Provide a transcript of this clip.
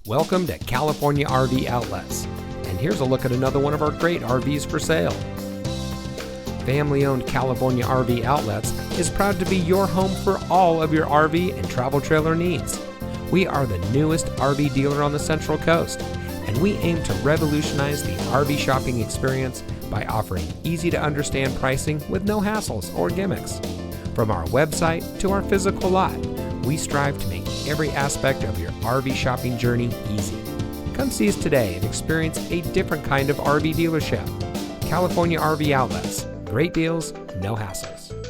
Welcome to California RV Outlets, and here's a look at another one of our great RVs for sale. Family-owned California RV Outlets is proud to be your home for all of your RV and travel trailer needs. We are the newest RV dealer on the Central Coast, and we aim to revolutionize the RV shopping experience by offering easy-to-understand pricing with no hassles or gimmicks. From our website to our physical lot, we strive to make every aspect of your RV shopping journey easy. Come see us today and experience a different kind of RV dealership. California RV Outlets. Great deals, no hassles.